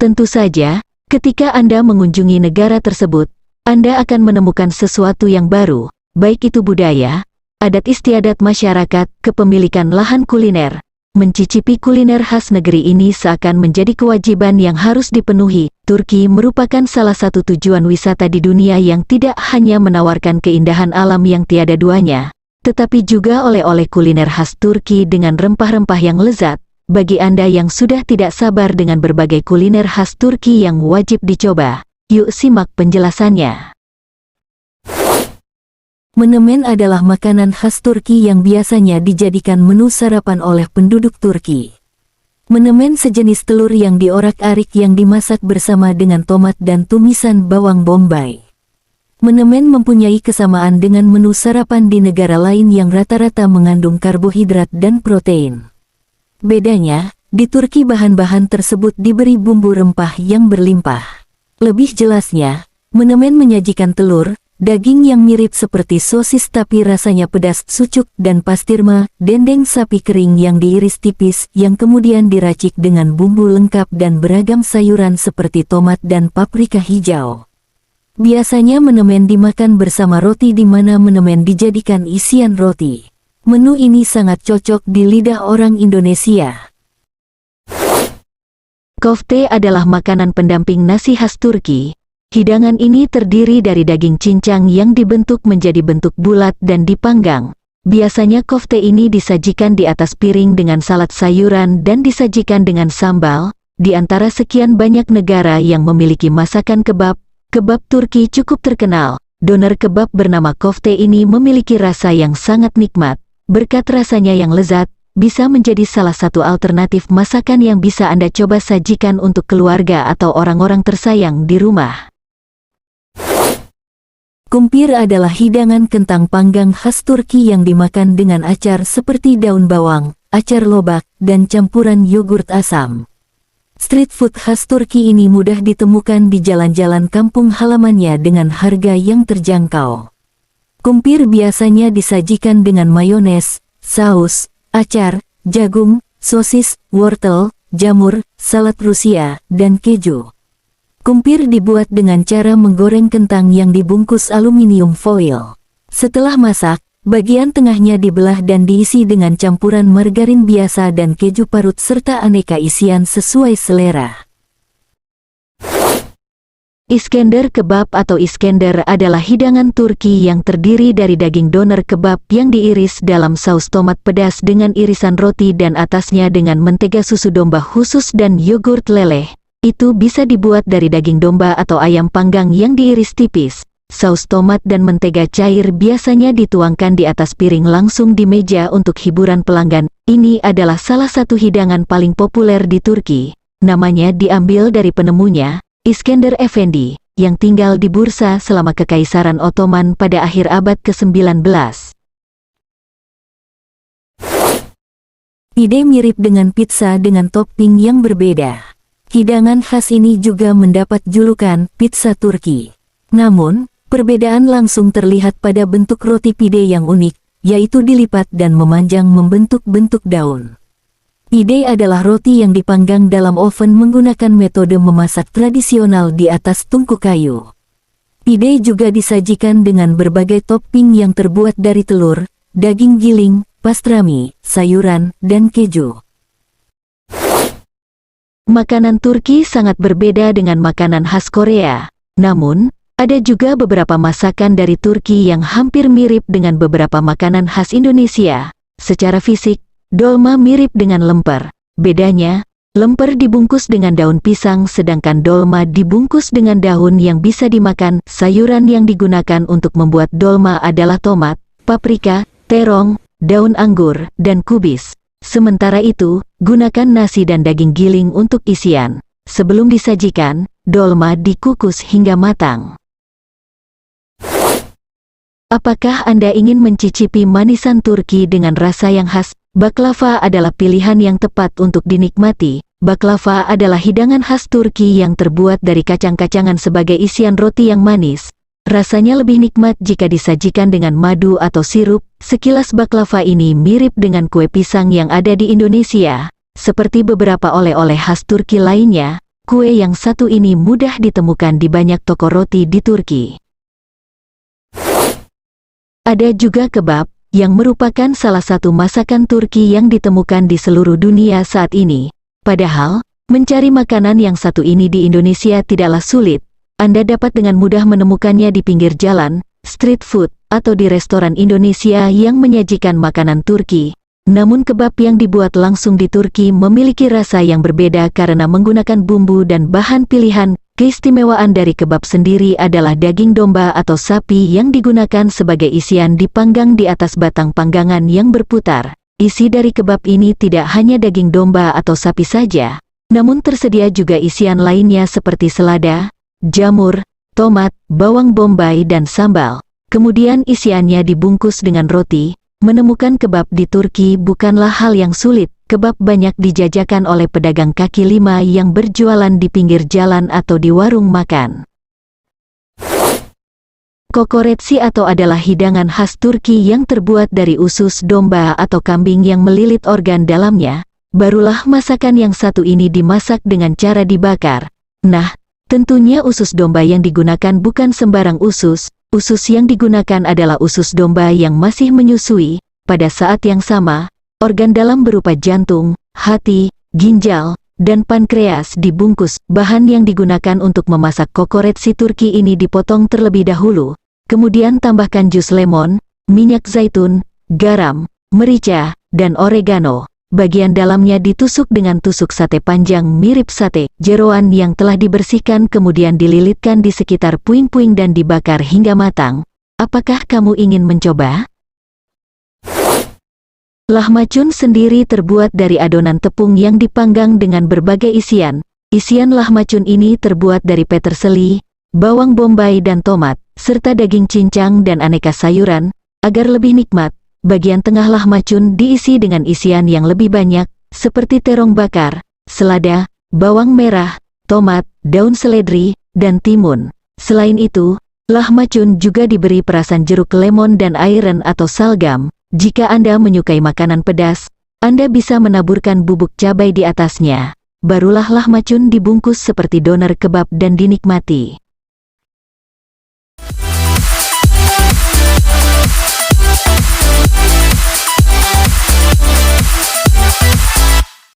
Tentu saja, ketika Anda mengunjungi negara tersebut, Anda akan menemukan sesuatu yang baru, baik itu budaya, adat istiadat masyarakat, kepemilikan lahan kuliner. Mencicipi kuliner khas negeri ini seakan menjadi kewajiban yang harus dipenuhi. Turki merupakan salah satu tujuan wisata di dunia yang tidak hanya menawarkan keindahan alam yang tiada duanya, tetapi juga oleh-oleh kuliner khas Turki dengan rempah-rempah yang lezat. Bagi Anda yang sudah tidak sabar dengan berbagai kuliner khas Turki yang wajib dicoba, yuk simak penjelasannya. Menemen adalah makanan khas Turki yang biasanya dijadikan menu sarapan oleh penduduk Turki. Menemen sejenis telur yang diorak-arik yang dimasak bersama dengan tomat dan tumisan bawang bombay. Menemen mempunyai kesamaan dengan menu sarapan di negara lain yang rata-rata mengandung karbohidrat dan protein. Bedanya, di Turki bahan-bahan tersebut diberi bumbu rempah yang berlimpah. Lebih jelasnya, menemen menyajikan telur, daging yang mirip seperti sosis tapi rasanya pedas, sucuk dan pastirma, dendeng sapi kering yang diiris tipis yang kemudian diracik dengan bumbu lengkap dan beragam sayuran seperti tomat dan paprika hijau. Biasanya menemen dimakan bersama roti di mana menemen dijadikan isian roti. Menu ini sangat cocok di lidah orang Indonesia. Kofte adalah makanan pendamping nasi khas Turki. Hidangan ini terdiri dari daging cincang yang dibentuk menjadi bentuk bulat dan dipanggang. Biasanya kofte ini disajikan di atas piring dengan salad sayuran dan disajikan dengan sambal. Di antara sekian banyak negara yang memiliki masakan kebab, kebab Turki cukup terkenal. Doner kebab bernama kofte ini memiliki rasa yang sangat nikmat. Berkat rasanya yang lezat, bisa menjadi salah satu alternatif masakan yang bisa Anda coba sajikan untuk keluarga atau orang-orang tersayang di rumah. Kumpir adalah hidangan kentang panggang khas Turki yang dimakan dengan acar seperti daun bawang, acar lobak, dan campuran yogurt asam. Street food khas Turki ini mudah ditemukan di jalan-jalan kampung halamannya dengan harga yang terjangkau. Kumpir biasanya disajikan dengan mayones, saus, acar, jagung, sosis, wortel, jamur, salad Rusia, dan keju. Kumpir dibuat dengan cara menggoreng kentang yang dibungkus aluminium foil. Setelah masak, bagian tengahnya dibelah dan diisi dengan campuran margarin biasa dan keju parut serta aneka isian sesuai selera. Iskender kebab atau Iskender adalah hidangan Turki yang terdiri dari daging doner kebab yang diiris dalam saus tomat pedas dengan irisan roti dan atasnya dengan mentega susu domba khusus dan yogurt leleh. Itu bisa dibuat dari daging domba atau ayam panggang yang diiris tipis. Saus tomat dan mentega cair biasanya dituangkan di atas piring langsung di meja untuk hiburan pelanggan. Ini adalah salah satu hidangan paling populer di Turki. Namanya diambil dari penemunya, Iskender Efendi, yang tinggal di Bursa selama Kekaisaran Ottoman pada akhir abad ke-19. Ide mirip dengan pizza dengan topping yang berbeda. Hidangan khas ini juga mendapat julukan pizza Turki. Namun, perbedaan langsung terlihat pada bentuk roti pide yang unik, yaitu dilipat dan memanjang membentuk bentuk daun. Pide adalah roti yang dipanggang dalam oven menggunakan metode memasak tradisional di atas tungku kayu. Pide juga disajikan dengan berbagai topping yang terbuat dari telur, daging giling, pastrami, sayuran, dan keju. Makanan Turki sangat berbeda dengan makanan khas Korea. Namun, ada juga beberapa masakan dari Turki yang hampir mirip dengan beberapa makanan khas Indonesia. Secara fisik, dolma mirip dengan lemper. Bedanya, lemper dibungkus dengan daun pisang sedangkan dolma dibungkus dengan daun yang bisa dimakan. Sayuran yang digunakan untuk membuat dolma adalah tomat, paprika, terong, daun anggur, dan kubis. Sementara itu, gunakan nasi dan daging giling untuk isian. Sebelum disajikan, dolma dikukus hingga matang. Apakah Anda ingin mencicipi manisan Turki dengan rasa yang khas? Baklava adalah pilihan yang tepat untuk dinikmati. Baklava adalah hidangan khas Turki yang terbuat dari kacang-kacangan sebagai isian roti yang manis. Rasanya lebih nikmat jika disajikan dengan madu atau sirup. Sekilas baklava ini mirip dengan kue pisang yang ada di Indonesia. Seperti beberapa oleh-oleh khas Turki lainnya, Kue yang satu ini mudah ditemukan di banyak toko roti di Turki. Ada juga kebab, yang merupakan salah satu masakan Turki yang ditemukan di seluruh dunia saat ini. Padahal, mencari makanan yang satu ini di Indonesia tidaklah sulit. Anda dapat dengan mudah menemukannya di pinggir jalan, street food, atau di restoran Indonesia yang menyajikan makanan Turki. Namun kebab yang dibuat langsung di Turki memiliki rasa yang berbeda karena menggunakan bumbu dan bahan pilihan. Keistimewaan dari kebab sendiri adalah daging domba atau sapi yang digunakan sebagai isian dipanggang di atas batang panggangan yang berputar. Isi dari kebab ini tidak hanya daging domba atau sapi saja, namun tersedia juga isian lainnya seperti selada, jamur, tomat, bawang bombay dan sambal. Kemudian isiannya dibungkus dengan roti. Menemukan kebab di Turki bukanlah hal yang sulit. Kebab banyak dijajakan oleh pedagang kaki lima yang berjualan di pinggir jalan atau di warung makan. Kokoretsi atau adalah hidangan khas Turki yang terbuat dari usus domba atau kambing yang melilit organ dalamnya. Barulah masakan yang satu ini dimasak dengan cara dibakar. Nah, tentunya usus domba yang digunakan bukan sembarang usus. Usus yang digunakan adalah usus domba yang masih menyusui. Pada saat yang sama, organ dalam berupa jantung, hati, ginjal, dan pankreas dibungkus. Bahan yang digunakan untuk memasak kokoretsi Turki ini dipotong terlebih dahulu. Kemudian tambahkan jus lemon, minyak zaitun, garam, merica, dan oregano. Bagian dalamnya ditusuk dengan tusuk sate panjang mirip sate. Jeroan yang telah dibersihkan kemudian dililitkan di sekitar puing-puing dan dibakar hingga matang. Apakah kamu ingin mencoba? Lahmacun sendiri terbuat dari adonan tepung yang dipanggang dengan berbagai isian. Isian lahmacun ini terbuat dari peterseli, bawang bombay dan tomat, serta daging cincang dan aneka sayuran. Agar lebih nikmat, bagian tengah lahmacun diisi dengan isian yang lebih banyak, seperti terong bakar, selada, bawang merah, tomat, daun seledri, dan timun. Selain itu, lahmacun juga diberi perasan jeruk lemon dan ayran atau salgam. Jika Anda menyukai makanan pedas, Anda bisa menaburkan bubuk cabai di atasnya. Barulah lahmacun dibungkus seperti doner kebab dan dinikmati.